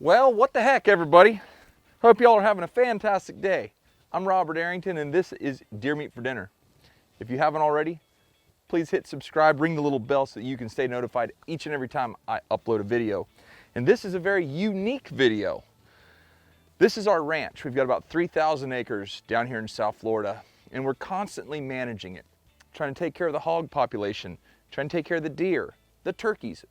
Well, what the heck, everybody? Hope y'all are having a fantastic day. I'm Robert Arrington, and this is Deer Meat for Dinner. If you haven't already, please hit subscribe, ring the little bell so that you can stay notified each and every time I upload a video. And this is a very unique video. This is our ranch. We've got about 3,000 acres down here in South Florida, and we're constantly managing it, trying to take care of the hog population, trying to take care of the deer, the turkeys.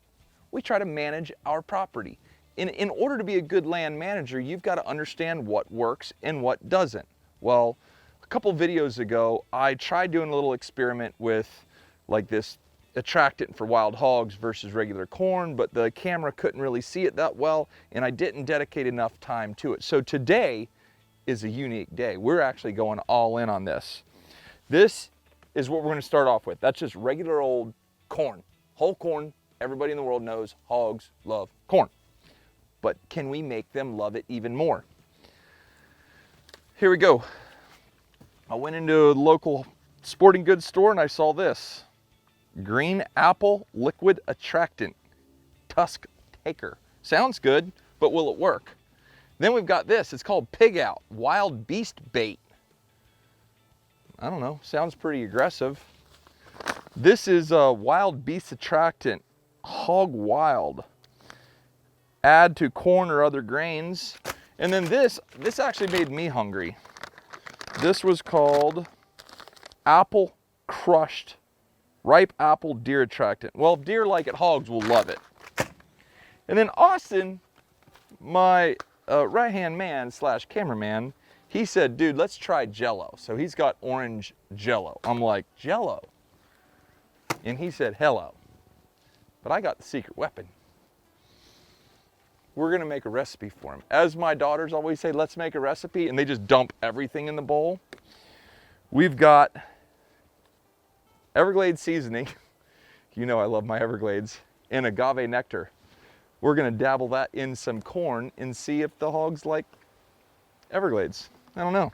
We try to manage our property. In order to be a good land manager, you've got to understand what works and what doesn't. Well, a couple videos ago, I tried doing a little experiment with like this attractant for wild hogs versus regular corn, but the camera couldn't really see it that well, and I didn't dedicate enough time to it. So today is a unique day. We're actually going all in on this. This is what we're going to start off with. That's just regular old corn, whole corn. Everybody in the world knows hogs love corn. But can we make them love it even more? Here we go. I went into a local sporting goods store and I saw this. Green apple liquid attractant, tusk taker. Sounds good, but will it work? Then we've got this. It's called Pig Out Wild Beast Bait. I don't know, sounds pretty aggressive. This is a wild beast attractant, Hog Wild. Add to corn or other grains. And then this actually made me hungry. This was called Apple Crushed Ripe Apple Deer Attractant. Well, if deer like it, hogs will love it. And then Austin, my right-hand man slash cameraman, he said, dude, let's try JELLO. So he's got orange JELLO. I'm like, JELLO? And he said, hello. But I got the secret weapon. We're gonna make a recipe for him. As my daughters always say, let's make a recipe, and they just dump everything in the bowl. We've got Everglades seasoning. You know I love my Everglades. And agave nectar. We're gonna dabble that in some corn and see if the hogs like Everglades. I don't know.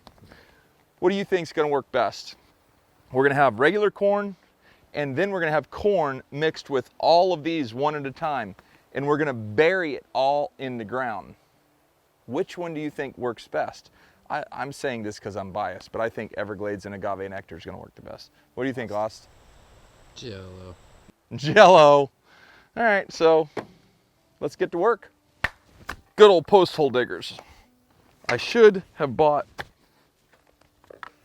What do you think's gonna work best? We're gonna have regular corn, and then we're gonna have corn mixed with all of these one at a time. And we're gonna bury it all in the ground. Which one do you think works best? I'm saying this because I'm biased, but I think Everglades and agave nectar is gonna work the best. What do you think, Ost? JELLO. JELLO. All right, so let's get to work. Good old post hole diggers. I should have bought,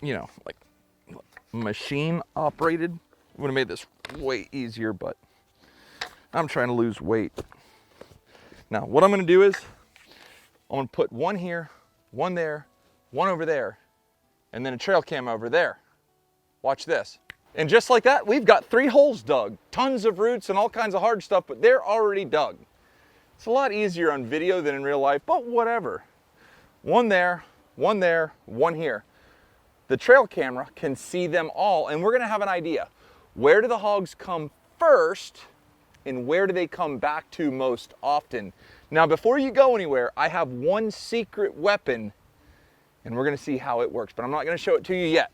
you know, like machine operated. Would have made this way easier, but I'm trying to lose weight. Now, what I'm gonna do is, I'm gonna put one here, one there, one over there, and then a trail cam over there. Watch this. And just like that, we've got 3 holes dug. Tons of roots and all kinds of hard stuff, but they're already dug. It's a lot easier on video than in real life, but whatever. One there, one there, one here. The trail camera can see them all, and we're gonna have an idea. Where do the hogs come first? And where do they come back to most often? Now, before you go anywhere, I have one secret weapon, and we're gonna see how it works, but I'm not gonna show it to you yet.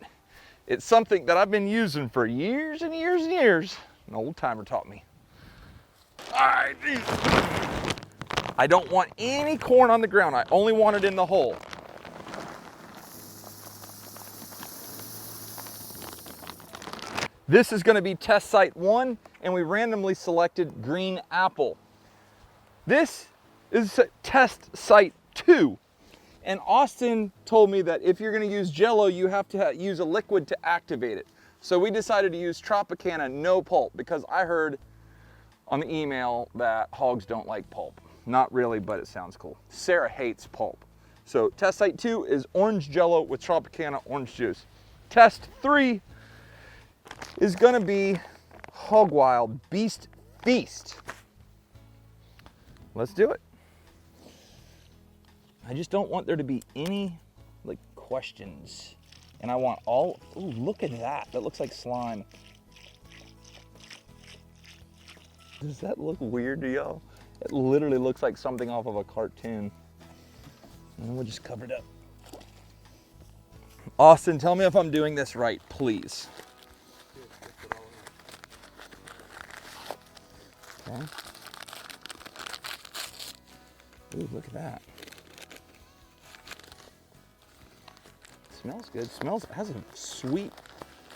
It's something that I've been using for years and years and years. An old timer taught me. All right. I don't want any corn on the ground. I only want it in the hole. This is gonna be test site 1, and we randomly selected green apple. This is test site 2. And Austin told me that if you're gonna use JELLO, you have to use a liquid to activate it. So we decided to use Tropicana no pulp because I heard on the email that hogs don't like pulp. Not really, but it sounds cool. Sarah hates pulp. So test site 2 is orange JELLO with Tropicana orange juice. Test 3 is gonna be Hog Wild Beast Feast. Let's do it. I just don't want there to be any like questions. And I want all, ooh, look at that. That looks like slime. Does that look weird to y'all? It literally looks like something off of a cartoon. And we'll just cover it up. Austin, tell me if I'm doing this right, please. Okay. Ooh, look at that. Smells good. Smells, it has a sweet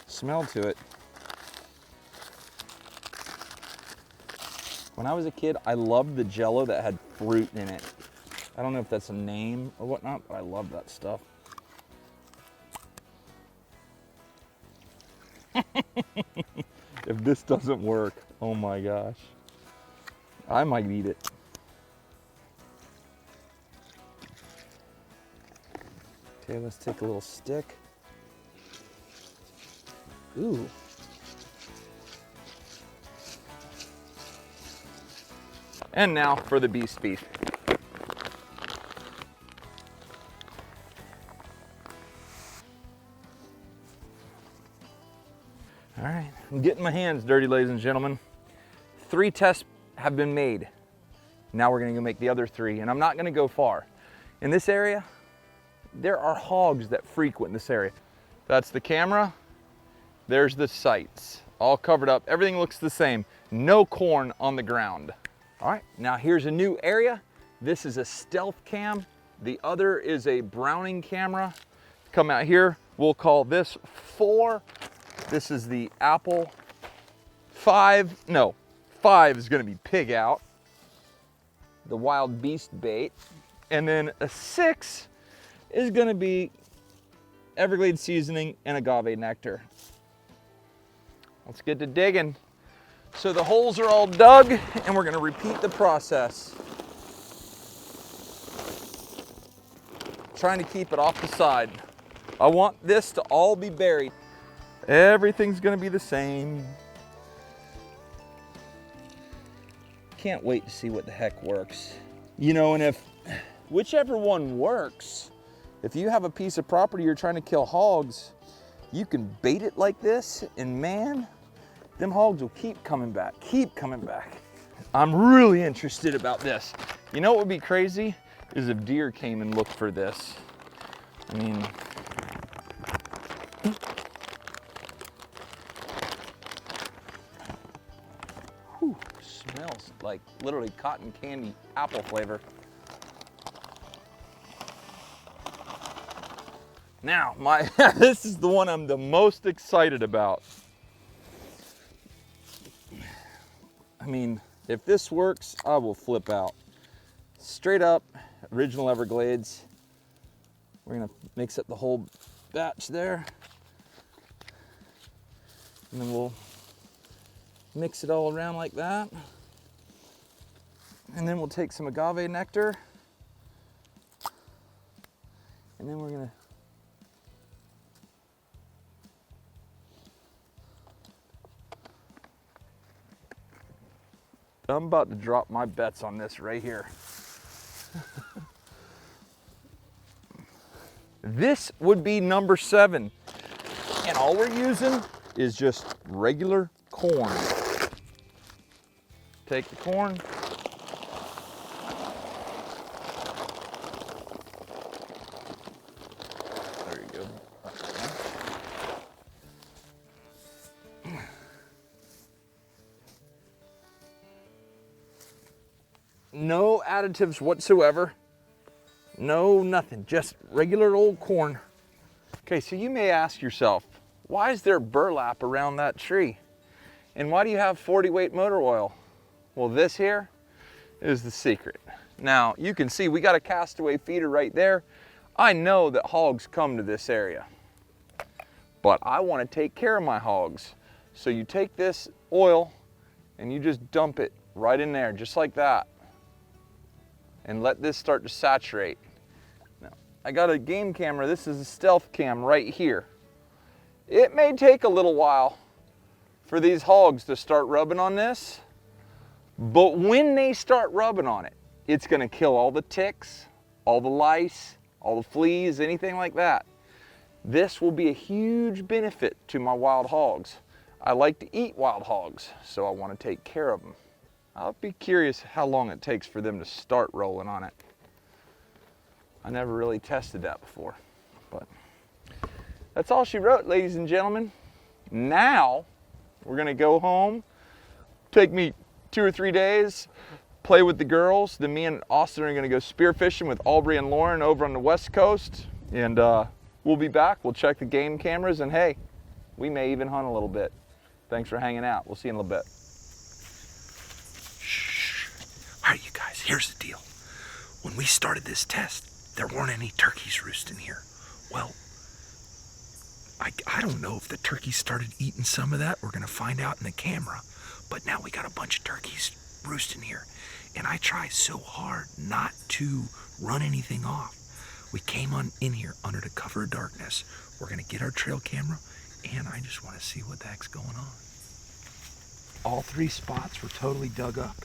smell to it. When I was a kid, I loved the JELLO that had fruit in it. I don't know if that's a name or whatnot, but I love that stuff. If this doesn't work, oh my gosh. I might eat it. Okay, let's take a little stick. Ooh. And now for the beast beef. All right, I'm getting my hands dirty, ladies and gentlemen. 3 tests have been made. Now we're gonna go make the other 3, and I'm not gonna go far. In this area, there are hogs that frequent this area. That's the camera, there's the sights, all covered up. Everything looks the same. No corn on the ground. All right, now here's a new area. This is a stealth cam. The other is a Browning camera. Come out here, we'll call this 4. This is the Apple 5. No, 5 is gonna be pig out. The wild beast bait. And then a 6 is gonna be Everglades seasoning and agave nectar. Let's get to digging. So the holes are all dug and we're gonna repeat the process. Trying to keep it off the side. I want this to all be buried. Everything's gonna be the same. Can't wait to see what the heck works. You know, and if whichever one works, if you have a piece of property you're trying to kill hogs, you can bait it like this, and man, them hogs will keep coming back, keep coming back. I'm really interested about this. You know what would be crazy is if deer came and looked for this. I mean, whew, smells like literally cotton candy apple flavor. Now, this is the one I'm the most excited about. I mean, if this works, I will flip out. Straight up, original Everglades. We're gonna mix up the whole batch there. And then we'll mix it all around like that. And then we'll take some agave nectar. And then we're gonna I'm about to drop my bets on this right here. This would be number 7. And all we're using is just regular corn. Take the corn. There you go. No additives whatsoever. No, nothing, just regular old corn. Okay, so you may ask yourself, why is there burlap around that tree? And why do you have 40 weight motor oil? Well, this here is the secret. Now, you can see we got a castaway feeder right there. I know that hogs come to this area, but I want to take care of my hogs. So you take this oil and you just dump it right in there, just like that. And let this start to saturate. Now, I got a game camera. This is a stealth cam right here. It may take a little while for these hogs to start rubbing on this, but when they start rubbing on it, it's gonna kill all the ticks, all the lice, all the fleas, anything like that. This will be a huge benefit to my wild hogs. I like to eat wild hogs, so I want to take care of them. I'll be curious how long it takes for them to start rolling on it. I never really tested that before, but that's all she wrote, ladies and gentlemen. Now, we're gonna go home. Take me 2 or 3 days. play with the girls. Then me and Austin are gonna go spearfishing with Aubrey and Lauren over on the West Coast. And we'll be back, we'll check the game cameras, and hey, we may even hunt a little bit. Thanks for hanging out. We'll see you in a little bit. Shh. All right, you guys, here's the deal. When we started this test, there weren't any turkeys roosting here. Well, I don't know if the turkeys started eating some of that. We're gonna find out in the camera. But now we got a bunch of turkeys roosting here. And I try so hard not to run anything off. We came on in here under the cover of darkness. We're gonna get our trail camera, and I just wanna see what the heck's going on. All 3 spots were totally dug up.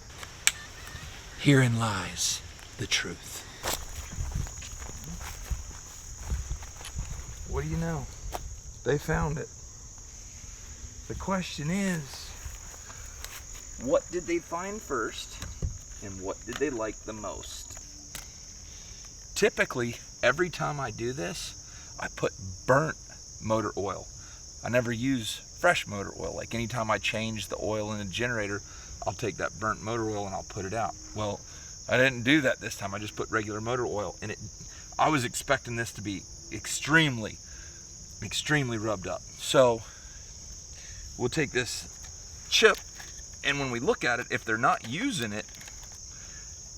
Herein lies the truth. What do you know? They found it. The question is, what did they find first, and what did they like the most? Typically, every time I do this, I put burnt motor oil. I never use fresh motor oil. Like anytime I change the oil in the generator, I'll take that burnt motor oil and I'll put it out. Well, I didn't do that this time. I just put regular motor oil, and I was expecting this to be extremely rubbed up. So we'll take this chip, and when we look at it, if they're not using it,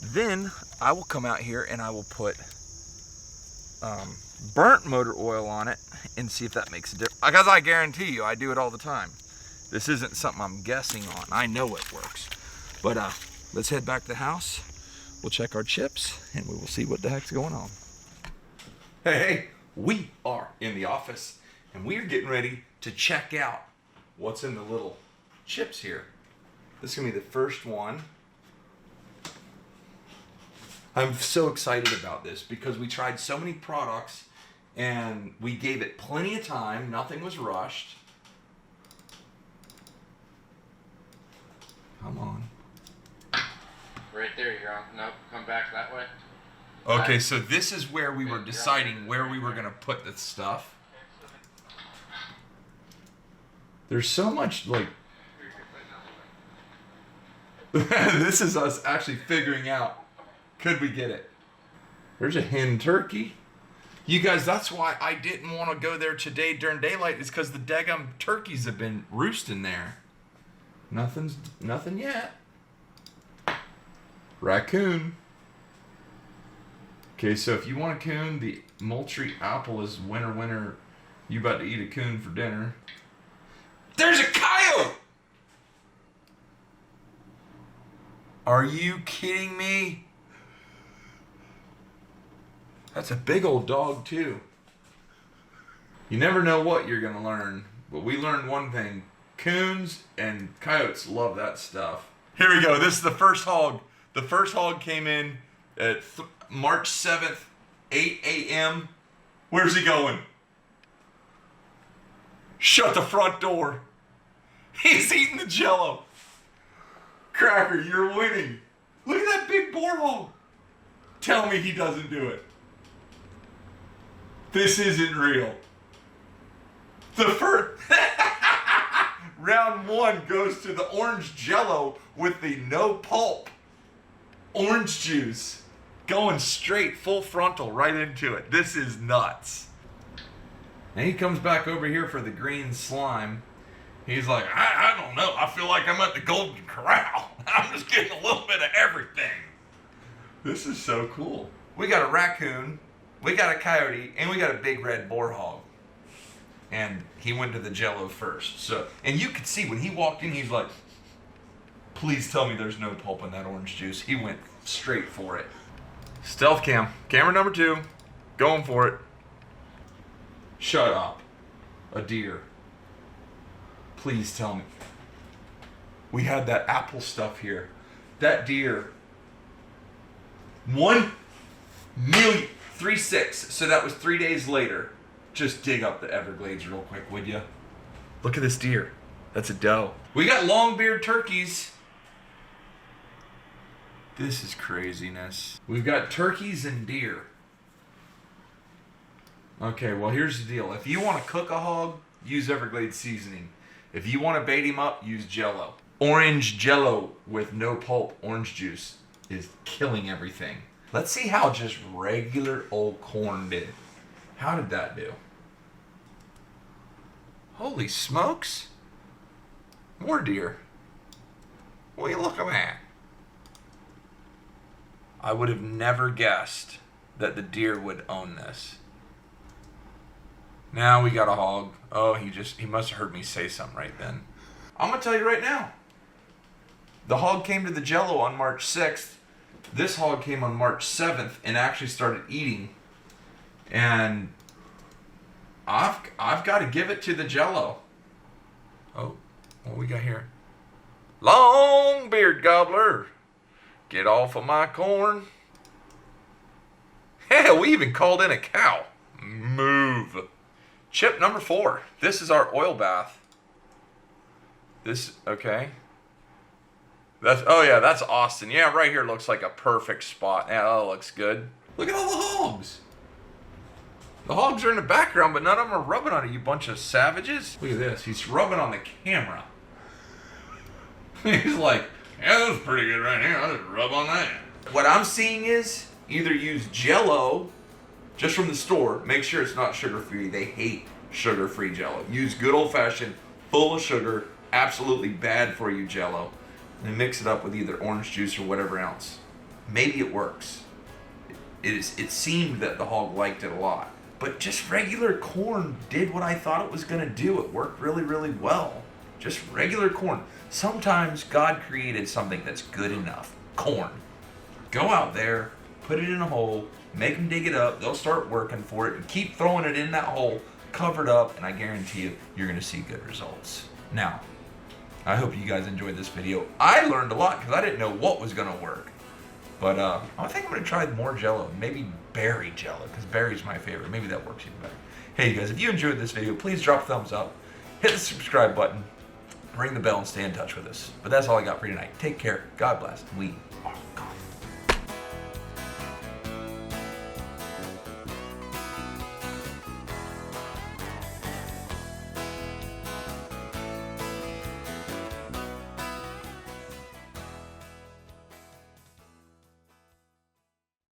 then I will come out here and I will put burnt motor oil on it and see if that makes a difference. Because I guarantee you, I do it all the time. This isn't something I'm guessing on. I know it works. But let's head back to the house. We'll check our chips and we will see what the heck's going on. Hey, we are in the office and we are getting ready to check out what's in the little chips here. This is gonna be the first one. I'm so excited about this because we tried so many products and we gave it plenty of time. Nothing was rushed. Come on. Right there, you're on. Nope, come back that way. Okay, so this is where we were deciding where we were gonna put this stuff. There's so much, like, this is us actually figuring out, could we get it? There's a hen turkey. You guys, that's why I didn't want to go there today during daylight, is because the daggum turkeys have been roosting there. Nothing yet. Raccoon. Okay, so if you want a coon, the Moultrie apple is winner. You about to eat a coon for dinner. There's a coyote! Are you kidding me? That's a big old dog too. You never know what you're gonna learn, but we learned one thing. Coons and coyotes love that stuff. Here we go, this is the first hog. The first hog came in at March 7th, 8 a.m. Where's he going? Shut the front door. He's eating the JELLO. Cracker, you're winning. Look at that big boar hog. Tell me he doesn't do it. This isn't real. The first round 1 goes to the orange JELLO with the no pulp orange juice, going straight full frontal right into it. This is nuts. And he comes back over here for the green slime. He's like, I don't know. I feel like I'm at the Golden Corral. I'm just getting a little bit of everything. This is so cool. We got a raccoon, we got a coyote, and we got a big red boar hog. And he went to the JELLO first. So, and you could see when he walked in, he's like, please tell me there's no pulp in that orange juice. He went straight for it. Stealth cam. Camera number 2. Going for it. Shut up. A deer. Please tell me. We had that apple stuff here. That deer. 1,000,036. So that was 3 days later. Just dig up the Everglades real quick, would you? Look at this deer. That's a doe. We got long-beard turkeys. This is craziness. We've got turkeys and deer. Okay, well here's the deal. If you want to cook a hog, use Everglades seasoning. If you want to bait him up, use JELLO. Orange JELLO with no pulp orange juice. is killing everything. Let's see how just regular old corn did. How did that do? Holy smokes. More deer. Will you look at that? I would have never guessed that the deer would own this. Now we got a hog. Oh, he must have heard me say something right then. I'm gonna tell you right now. The hog came to the JELLO on March 6th. This hog came on March 7th and actually started eating. And I've got to give it to the JELLO. Oh, what we got here? Long beard gobbler. Get off of my corn. Hell, we even called in a cow. Move. Chip number 4. This is our oil bath. Okay. Oh yeah, that's Austin. Yeah, right here looks like a perfect spot. Yeah, that looks good. Look at all the hogs. The hogs are in the background, but none of them are rubbing on it, you bunch of savages. Look at this. He's rubbing on the camera. He's like, yeah, that was pretty good right here. I'll just rub on that. What I'm seeing is either use JELLO just from the store. Make sure it's not sugar-free. They hate sugar-free JELLO. Use good old-fashioned, full of sugar, absolutely bad for you JELLO. And mix it up with either orange juice or whatever else. Maybe it works. It seemed that the hog liked it a lot. But just regular corn did what I thought it was going to do. It worked really, really well. Just regular corn. Sometimes God created something that's good enough. Corn. Go out there, put it in a hole, make them dig it up. They'll start working for it and keep throwing it in that hole, covered up, and I guarantee you, you're going to see good results. Now, I hope you guys enjoyed this video. I learned a lot because I didn't know what was going to work. But I think I'm going to try more JELLO. Maybe berry JELLO, because berry's my favorite. Maybe that works even better. Hey, you guys, if you enjoyed this video, please drop a thumbs up. Hit the subscribe button. Ring the bell and stay in touch with us. But that's all I got for you tonight. Take care. God bless. We are